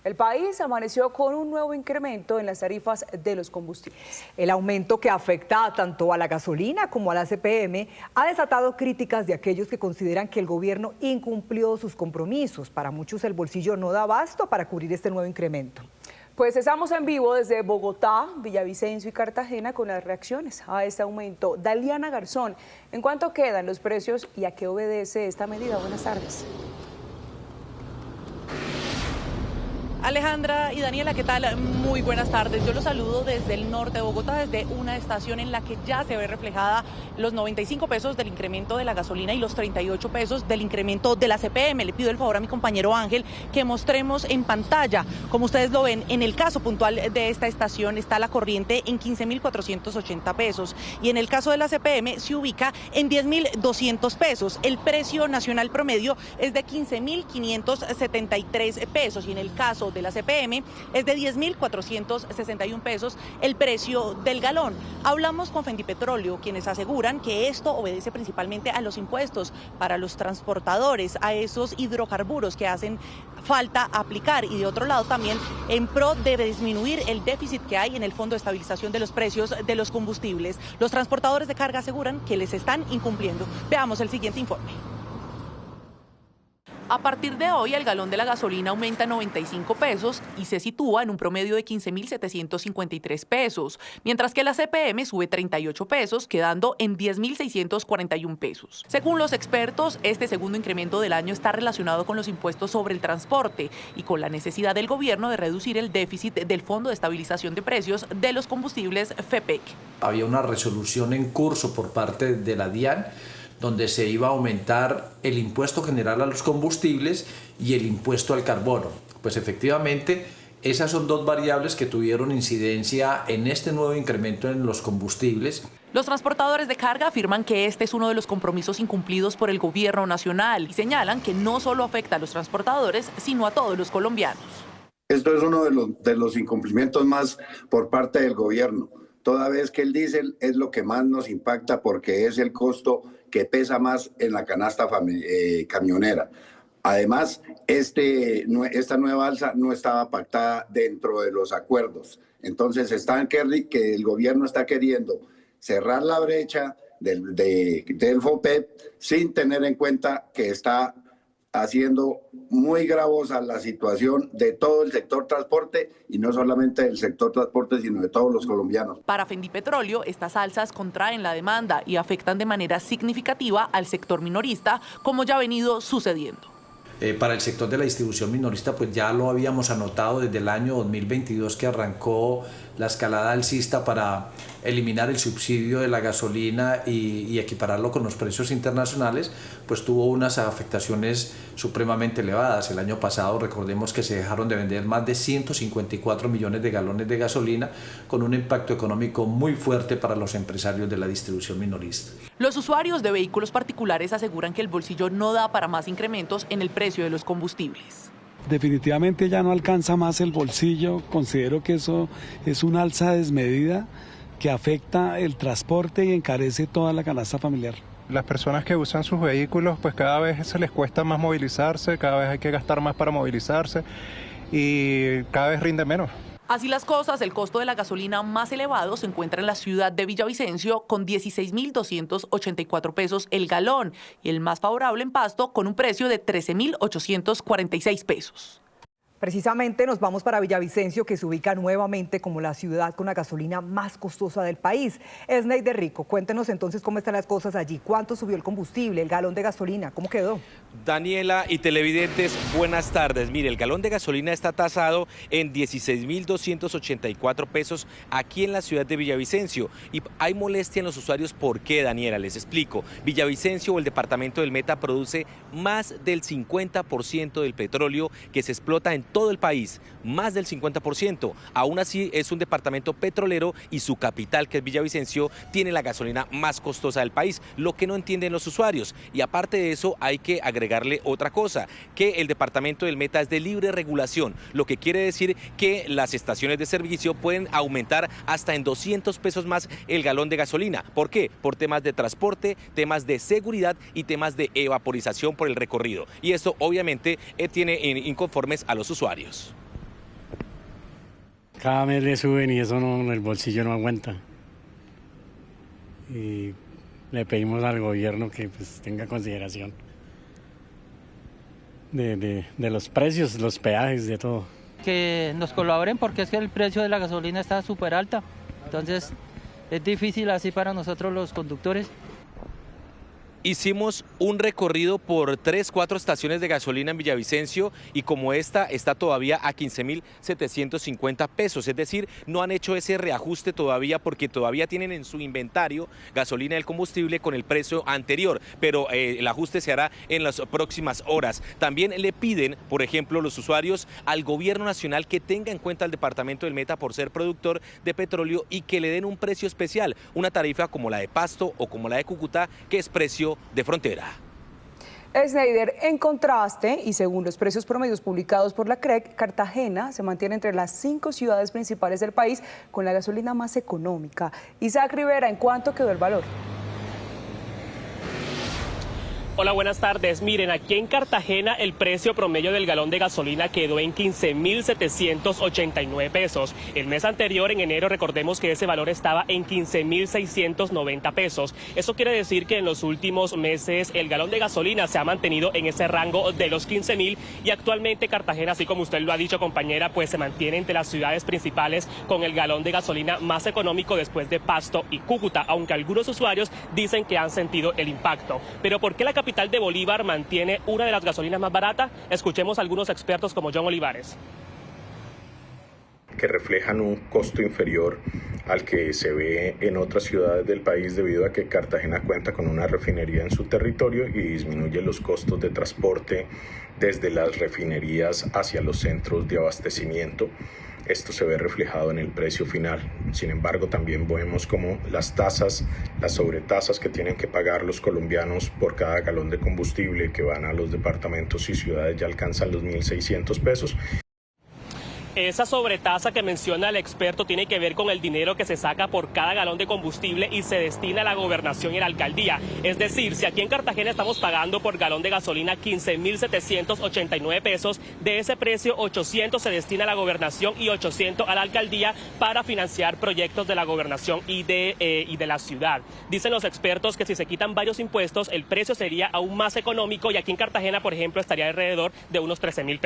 El país amaneció con un nuevo incremento en las tarifas de los combustibles. El aumento que afecta tanto a la gasolina como a la CPM ha desatado críticas de aquellos que consideran que el gobierno incumplió sus compromisos. Para muchos el bolsillo no da abasto para cubrir este nuevo incremento. Pues estamos en vivo desde Bogotá, Villavicencio y Cartagena con las reacciones a este aumento. Daliana Garzón, ¿en cuánto quedan los precios y a qué obedece esta medida? Buenas tardes. Alejandra y Daniela, ¿qué tal? Muy buenas tardes. Yo los saludo desde el norte de Bogotá, desde una estación en la que ya se ve reflejada los 95 pesos del incremento de la gasolina y los 38 pesos del incremento de la CPM. Le pido el favor a mi compañero Ángel que mostremos en pantalla. Como ustedes lo ven, en el caso puntual de esta estación está la corriente en 15.480 pesos y en el caso de la CPM se ubica en 10.200 pesos. El precio nacional promedio es de 15.573 pesos y en el caso de la CPM es de 10.461 pesos el precio del galón. Hablamos con Fendipetróleo, quienes aseguran que esto obedece principalmente a los impuestos para los transportadores, a esos hidrocarburos que hacen falta aplicar y de otro lado también en pro de disminuir el déficit que hay en el Fondo de Estabilización de los Precios de los Combustibles. Los transportadores de carga aseguran que les están incumpliendo. Veamos el siguiente informe. A partir de hoy, el galón de la gasolina aumenta 95 pesos y se sitúa en un promedio de 15.753 pesos, mientras que la CPM sube 38 pesos, quedando en 10.641 pesos. Según los expertos, este segundo incremento del año está relacionado con los impuestos sobre el transporte y con la necesidad del gobierno de reducir el déficit del Fondo de Estabilización de Precios de los Combustibles, FEPEC. Había una resolución en curso por parte de la DIAN donde se iba a aumentar el impuesto general a los combustibles y el impuesto al carbono. Pues efectivamente, esas son dos variables que tuvieron incidencia en este nuevo incremento en los combustibles. Los transportadores de carga afirman que este es uno de los compromisos incumplidos por el gobierno nacional y señalan que no solo afecta a los transportadores, sino a todos los colombianos. Esto es uno de los incumplimientos más por parte del gobierno. Toda vez que el diésel es lo que más nos impacta porque es el costo que pesa más en la canasta camionera. Además, esta nueva alza no estaba pactada dentro de los acuerdos. Entonces, que el gobierno está queriendo cerrar la brecha del FOPEP sin tener en cuenta que está haciendo muy gravosa la situación de todo el sector transporte y no solamente del sector transporte, sino de todos los colombianos. Para Fendipetróleo, estas alzas contraen la demanda y afectan de manera significativa al sector minorista, como ya ha venido sucediendo. Para el sector de la distribución minorista, pues ya lo habíamos anotado desde el año 2022 que arrancó la escalada alcista para eliminar el subsidio de la gasolina y equipararlo con los precios internacionales, pues tuvo unas afectaciones supremamente elevadas. El año pasado recordemos que se dejaron de vender más de 154 millones de galones de gasolina con un impacto económico muy fuerte para los empresarios de la distribución minorista. Los usuarios de vehículos particulares aseguran que el bolsillo no da para más incrementos en el precio de los combustibles. Definitivamente ya no alcanza más el bolsillo, considero que eso es una alza desmedida que afecta el transporte y encarece toda la canasta familiar. Las personas que usan sus vehículos, pues cada vez se les cuesta más movilizarse, cada vez hay que gastar más para movilizarse y cada vez rinde menos. Así las cosas, el costo de la gasolina más elevado se encuentra en la ciudad de Villavicencio con 16.284 pesos el galón y el más favorable en Pasto con un precio de 13.846 pesos. Precisamente nos vamos para Villavicencio, que se ubica nuevamente como la ciudad con la gasolina más costosa del país. Esneider Rico, cuéntenos entonces cómo están las cosas allí. ¿Cuánto subió el combustible, el galón de gasolina? ¿Cómo quedó? Daniela y televidentes, buenas tardes. Mire, el galón de gasolina está tasado en 16.284 pesos aquí en la ciudad de Villavicencio. Y hay molestia en los usuarios. ¿Por qué, Daniela? Les explico. Villavicencio o el departamento del Meta produce más del 50% del petróleo que se explota en todo el país, más del 50%. Aún así es un departamento petrolero y su capital, que es Villavicencio, tiene la gasolina más costosa del país, lo que no entienden los usuarios. Y aparte de eso hay que agregarle otra cosa, que el departamento del Meta es de libre regulación, lo que quiere decir que las estaciones de servicio pueden aumentar hasta en 200 pesos más el galón de gasolina. ¿Por qué? Por temas de transporte, temas de seguridad y temas de evaporización por el recorrido. Y esto obviamente tiene inconformes a los usuarios. Cada mes le suben y eso no, el bolsillo no aguanta. Y le pedimos al gobierno que pues tenga consideración de los precios, los peajes, de todo. Que nos colaboren porque es que el precio de la gasolina está súper alta, entonces es difícil así para nosotros los conductores. Hicimos un recorrido por 3-4 estaciones de gasolina en Villavicencio y como esta está todavía a 15.750 pesos, es decir, no han hecho ese reajuste todavía porque todavía tienen en su inventario gasolina del combustible con el precio anterior, pero el ajuste se hará en las próximas horas. También le piden, por ejemplo, los usuarios al gobierno nacional que tenga en cuenta al departamento del Meta por ser productor de petróleo y que le den un precio especial, una tarifa como la de Pasto o como la de Cúcuta, que es precio de frontera. Schneider, en contraste, y según los precios promedios publicados por la CREC, Cartagena se mantiene entre las 5 ciudades principales del país con la gasolina más económica. Isaac Rivera, ¿en cuánto quedó el valor? Hola, buenas tardes. Miren, aquí en Cartagena el precio promedio del galón de gasolina quedó en 15.789 pesos. El mes anterior, en enero, recordemos que ese valor estaba en 15.690 pesos. Eso quiere decir que en los últimos meses el galón de gasolina se ha mantenido en ese rango de los 15.000 y actualmente Cartagena, así como usted lo ha dicho, compañera, pues se mantiene entre las ciudades principales con el galón de gasolina más económico después de Pasto y Cúcuta, aunque algunos usuarios dicen que han sentido el impacto. Pero ¿por qué la capital de Bolívar mantiene una de las gasolinas más baratas? Escuchemos a algunos expertos como John Olivares. Que reflejan un costo inferior al que se ve en otras ciudades del país debido a que Cartagena cuenta con una refinería en su territorio y disminuye los costos de transporte desde las refinerías hacia los centros de abastecimiento. Esto se ve reflejado en el precio final. Sin embargo, también vemos como las tasas, las sobretasas que tienen que pagar los colombianos por cada galón de combustible que van a los departamentos y ciudades ya alcanzan los 1.600 pesos. Esa sobretasa que menciona el experto tiene que ver con el dinero que se saca por cada galón de combustible y se destina a la gobernación y a la alcaldía. Es decir, si aquí en Cartagena estamos pagando por galón de gasolina 15.789 pesos, de ese precio 800 se destina a la gobernación y 800 a la alcaldía para financiar proyectos de la gobernación y de la ciudad. Dicen los expertos que si se quitan varios impuestos, el precio sería aún más económico y aquí en Cartagena, por ejemplo, estaría alrededor de unos 13.000 pesos.